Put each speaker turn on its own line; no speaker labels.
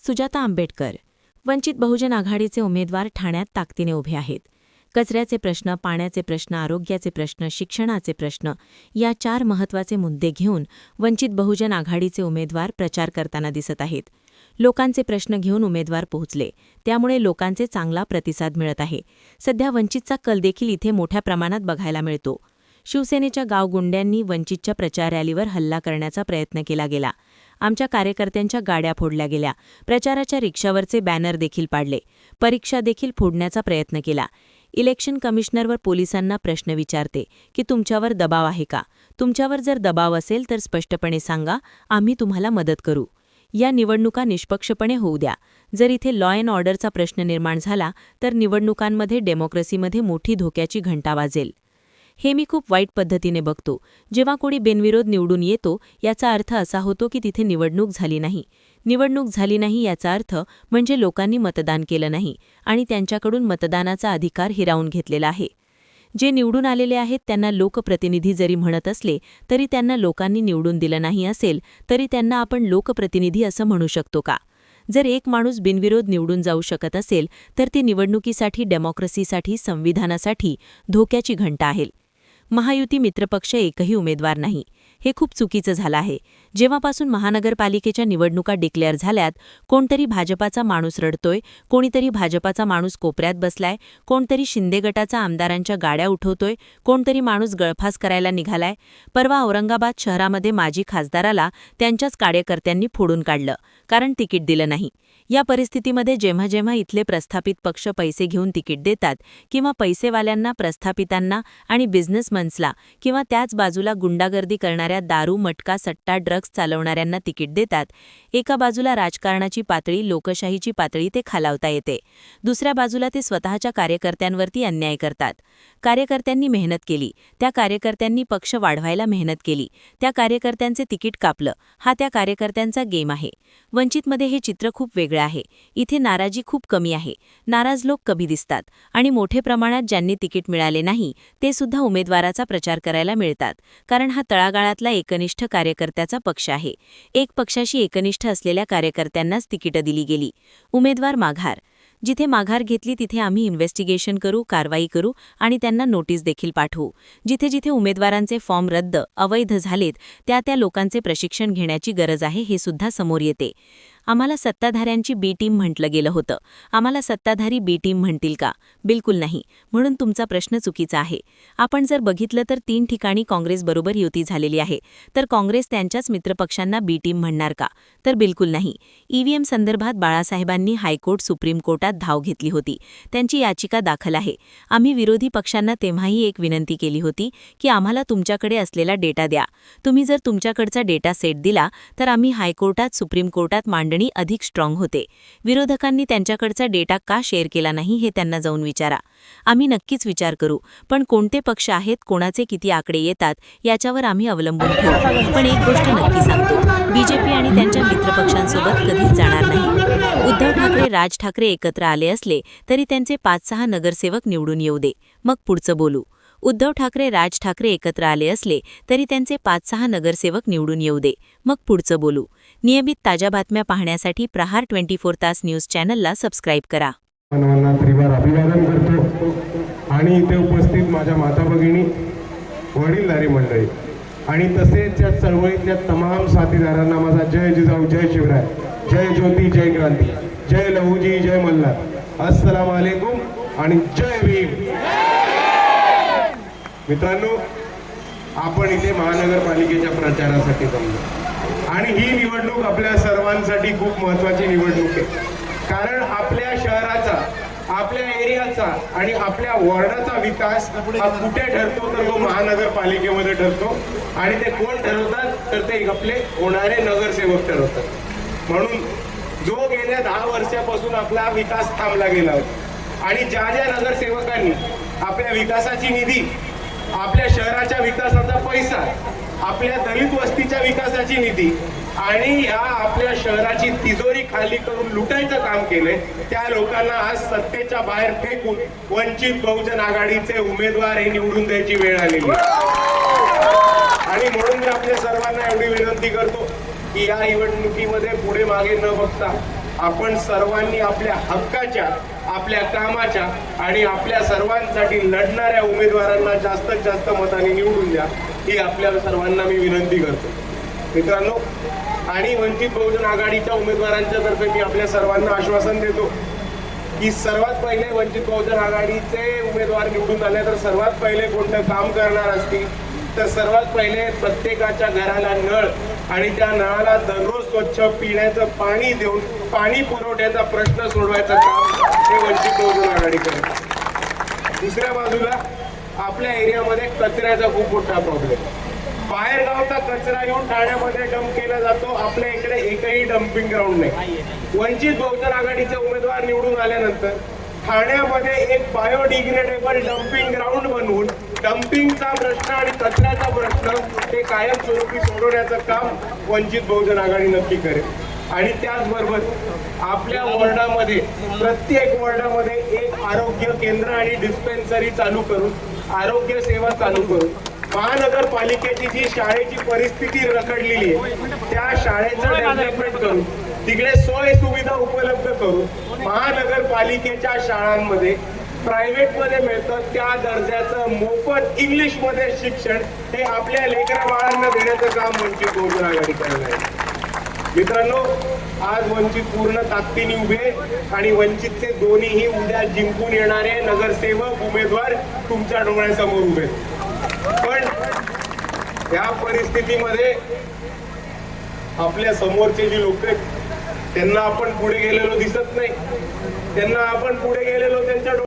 सुजाता आंबेडकर. वंचित बहुजन आघाडीचे उमेदवार ठाण्यात ताकदीने उभे आहेत. कचऱ्याचे प्रश्न, पाण्याचे प्रश्न, आरोग्याचे प्रश्न, शिक्षणाचे प्रश्न या 4 महत्त्वाचे मुद्दे घेऊन वंचित बहुजन आघाडीचे उमेदवार प्रचार करताना दिसत आहेत. लोकांचे प्रश्न घेऊन उमेदवार पोहोचले, त्यामुळे लोकांचे चांगला प्रतिसाद मिळत आहे. सध्या वंचितचा कल देखील इथे मोठ्या प्रमाणात बघायला मिळतो. शिवसेनेच्या गावगुंड्यांनी वंचितच्या प्रचार रॅलीवर हल्ला करण्याचा प्रयत्न केला गेला. आमच्या कार्यकर्त्यांच्या गाड्या फोडल्या गेल्या. प्रचाराच्या रिक्षावरचे बॅनर देखील पाडले. परीक्षा देखील फोडण्याचा प्रयत्न केला. इलेक्शन कमिशनरवर पोलिसांना प्रश्न विचारते की तुमच्यावर दबाव आहे का? तुमच्यावर जर दबाव असेल तर स्पष्टपणे सांगा, आम्ही तुम्हाला मदत करू. या निवडणुका निष्पक्षपणे होऊ द्या. जर इथे लॉ अँड ऑर्डरचा प्रश्न निर्माण झाला तर निवडणुकांमध्ये डेमोक्रेसीमध्ये मोठी धोक्याची घंटा वाजेल. हे मी खूप वाईट पद्धतीने बघतो. जेव्हा कोणी बिनविरोध निवडून येतो याचा अर्थ असा होतो की तिथे निवडणूक झाली नाही. निवडणूक झाली नाही याचा अर्थ म्हणजे लोकांनी मतदान केलं नाही आणि त्यांच्याकडून मतदानाचा अधिकार हिरावून घेतलेला आहे. जे निवडून आलेले आहेत त्यांना लोकप्रतिनिधी जरी म्हणत असले तरी त्यांना लोकांनी निवडून दिलं नाही असेल तरी त्यांना आपण लोकप्रतिनिधी असं म्हणू शकतो का? जर एक माणूस बिनविरोध निवडून जाऊ शकत असेल तर ती निवडणुकीसाठी, डेमोक्रेसीसाठी, संविधानासाठी धोक्याची घंटा आहे. महायुती मित्रपक्ष एकही उमेदवार नाही. हे खूप चुकीचं झालं आहे. जेव्हापासून महानगरपालिकेच्या निवडणुका डिक्लेअर झाल्यात, कोणतरी भाजपाचा माणूस रडतोय, कोणीतरी भाजपाचा माणूस कोपऱ्यात बसलाय, कोणतरी शिंदे गटाचा आमदारांच्या गाड्या उठवतोय, कोणतरी माणूस गळफास करायला निघालाय. परवा औरंगाबाद शहरामध्ये माजी खासदाराला त्यांच्याच कार्यकर्त्यांनी फोडून काढलं, कारण तिकीट दिलं नाही. या परिस्थितीमध्ये जेव्हा जेव्हा इथले प्रस्थापित पक्ष पैसे घेऊन तिकीट देतात किंवा पैसेवाल्यांना, प्रस्थापितांना आणि बिझनेसमन्सला किंवा त्याच बाजूला गुंडागर्दी करणाऱ्या दारू, मटका, सट्टा, ड्रग्ज चालवणाऱ्यांना तिकीट देतात, एका बाजूला राजकारणाची पातळी, लोकशाहीची पातळी ते खालावता येते. दुसऱ्या बाजूला ते स्वतःच्या कार्यकर्त्यांवरती अन्याय करतात. कार्यकर्त्यांनी मेहनत केली, त्या कार्यकर्त्यांनी पक्ष वाढवायला मेहनत केली, त्या कार्यकर्त्यांचे तिकीट कापलं. हा त्या कार्यकर्त्यांचा गेम आहे. वंचितमध्ये हे चित्र खूप वेगळं आहे. इथे नाराजी खूप कमी आहे. नाराज लोक कमी दिसतात आणि मोठे प्रमाणात ज्यांनी तिकीट मिळाले नाही ते सुद्धा उमेदवाराचा प्रचार करायला मिळतात, कारण हा तळागाळातला एकनिष्ठ कार्यकर्त्याचा पक्ष आहे. एक पक्षाशी एकनिष्ठ असलेल्या कार्यकर्त्यांनाच तिकीटं दिली गेली. उमेदवार माघार. जिथे माघार घेतली तिथे आम्ही इन्व्हेस्टिगेशन करू, कारवाई करू आणि त्यांना नोटीस देखील पाठवू. जिथे जिथे उमेदवारांचे फॉर्म रद्द, अवैध झालेत त्या लोकांचे प्रशिक्षण घेण्याची गरज आहे हे सुद्धा समोर येते. आम्हाला सत्ताधाऱ्यांची बी टीम म्हटलं गेलं होतं. आम्हाला सत्ताधारी बी टीम म्हणतील का? बिलकुल नाही. म्हणून तुमचा प्रश्न चुकीचा आहे. आपण जर बघितलं तर 3 ठिकाणी काँग्रेसबरोबर युती झालेली आहे, तर काँग्रेस त्यांच्याच मित्रपक्षांना बी टीम म्हणणार का? तर बिलकुल नाही. ईव्हीएम संदर्भात बाळासाहेबांनी हायकोर्ट, सुप्रीम कोर्टात धाव घेतली होती. त्यांची याचिका दाखल आहे. आम्ही विरोधी पक्षांना तेव्हाही एक विनंती केली होती की आम्हाला तुमच्याकडे असलेला डेटा द्या. तुम्ही जर तुमच्याकडचा डेटा सेट दिला तर आम्ही हायकोर्टात, सुप्रीम कोर्टात मांडणी अधिक स्ट्रॉंग होते. विरोधकांनी त्यांच्याकडचा डेटा का शेअर केला नाही हे त्यांना जाऊन विचारा. आम्ही नक्कीच विचार करू, पण कोणते पक्ष आहेत, कोणाचे किती आकडे येतात याच्यावर आम्ही अवलंबून ठेवू. पण एक गोष्ट नक्की सांगतो, बीजेपी आणि त्यांच्या मित्रपक्षांसोबत कधीच जाणार नाही. उद्धव ठाकरे, राज ठाकरे एकत्र आले असले तरी त्यांचे 5-6 नगरसेवक निवडून येऊ दे, मग पुढचं बोलू. उद्धव ठाकरे, राज ठाकरे एकत्र आले असले तरी त्यांचे 5-6 नगरसेवक निवडून येऊ दे, मग पुढचं बोलू. नियमित ताज्या बातम्या पाहण्यासाठी प्रहार 24 तास न्यूज चॅनलला सबस्क्राईब करा.
अभिवादन करतो आणि इथे उपस्थित माझ्या माता भगिनी, वडीलधारी मंडळी आणि तसेच या चळवळीतल्या तमाम साथीदारांना माझा जय जिजाऊ, जय शिवराय, जय ज्योती, जय क्रांती, जय लहूजी, जय मल्हार, अस्सलाम वालेकुम आणि जय भीम. मित्रांनो, आपण इथे महानगरपालिकेच्या प्रचारासाठी जमलो आणि ही निवडणूक आपल्या सर्वांसाठी खूप महत्त्वाची निवडणूक आहे. कारण आपल्या शहराचा, आपल्या एरियाचा आणि आपल्या वॉर्डाचा विकास हा कुठे ठरतो तर तो महानगरपालिकेमध्ये ठरतो. आणि ते कोण ठरवतात तर ते आपले होणारे नगरसेवक ठरवतात. म्हणून जो गेल्या 10 वर्षापासून आपला विकास थांबला गेला होता आणि ज्या ज्या नगरसेवकांनी आपल्या विकासाची निधी, आपल्या शहराच्या विकासाचा पैसा, आपल्या दलित वस्तीच्या विकासाची निधी आणि ह्या आपल्या शहराची तिजोरी खाली करून लुटायचं काम केलंय, त्या लोकांना आज सत्तेच्या बाहेर फेकून वंचित बहुजन आघाडीचे उमेदवार हे निवडून द्यायची वेळ आलेली. आणि म्हणून मी आपल्या सर्वांना एवढी विनंती करतो की या निवडणुकीमध्ये पुढे मागे न बघता आपण सर्वांनी आपल्या हक्काच्या, आपल्या कामाच्या आणि आपल्या सर्वांसाठी लढणाऱ्या उमेदवारांना जास्तीत जास्त मताने निवडून द्या, ही आपल्या सर्वांना मी विनंती करतो. मित्रांनो, आणि वंचित बहुजन आघाडीच्या उमेदवारांच्या तर्फे मी आपल्या सर्वांना आश्वासन देतो की सर्वात पहिले वंचित बहुजन आघाडीचे उमेदवार निवडून आले तर सर्वात पहिले कोणतं काम करणार असतील तर सर्वात पहिले प्रत्येकाच्या घराला नळ आणि त्या नळाला दररोज स्वच्छ पिण्याचं पाणी देऊन पाणी पुरवठ्याचा प्रश्न सोडवायचं काम हे वंचित बहुजन आघाडी करते. दुसऱ्या बाजूला आपल्या एरियामध्ये कचऱ्याचा खूप मोठा प्रॉब्लेम. बाहेरगावचा कचरा येऊन ठाण्यामध्ये डंप केला जातो. आपल्या इकडे एकही डम्पिंग ग्राउंड नाही. वंचित बहुजन आघाडीचे उमेदवार निवडून आल्यानंतर ठाण्यामध्ये एक बायोडिग्रेडेबल डम्पिंग ग्राउंड बनवून डम्पिंगचा प्रश्न आणि कचऱ्याचा प्रश्न हे कायमस्वरूपी सोडवण्याचं काम वंचित बहुजन आघाडी नक्की करेल. आणि त्याचबरोबर आपल्या वॉर्डामध्ये प्रत्येक वॉर्डामध्ये एक आरोग्य केंद्र आणि डिस्पेन्सरी चालू करून आरोग्य सेवा चालू करून महानगरपालिकेची जी शाळेची परिस्थिती रखडलेली आहे त्या शाळेचं डेव्हलपमेंट करून तिकडे सोय सुविधा उपलब्ध करून महानगरपालिकेच्या शाळांमध्ये प्रायव्हेटमध्ये मिळतं त्या दर्जाचं मोफत इंग्लिशमध्ये शिक्षण हे आपल्या लेकरा बाळांना देण्याचं काम वंचित बहुजन आघाडी करणार आहे. मित्रांनो, आज वंचित पूर्ण ताकदीने उभे आणि वंचितचे दोन्हीही उद्या जिंकून येणारे नगरसेवक उमेदवार तुमच्या डोळ्यासमोर उभे. पण या परिस्थितीमध्ये आपल्या समोरचे जी लोक आहेत त्यांना आपण पुढे गेलेलो दिसत नाही. त्यांना आपण पुढे गेलेलो त्यांच्या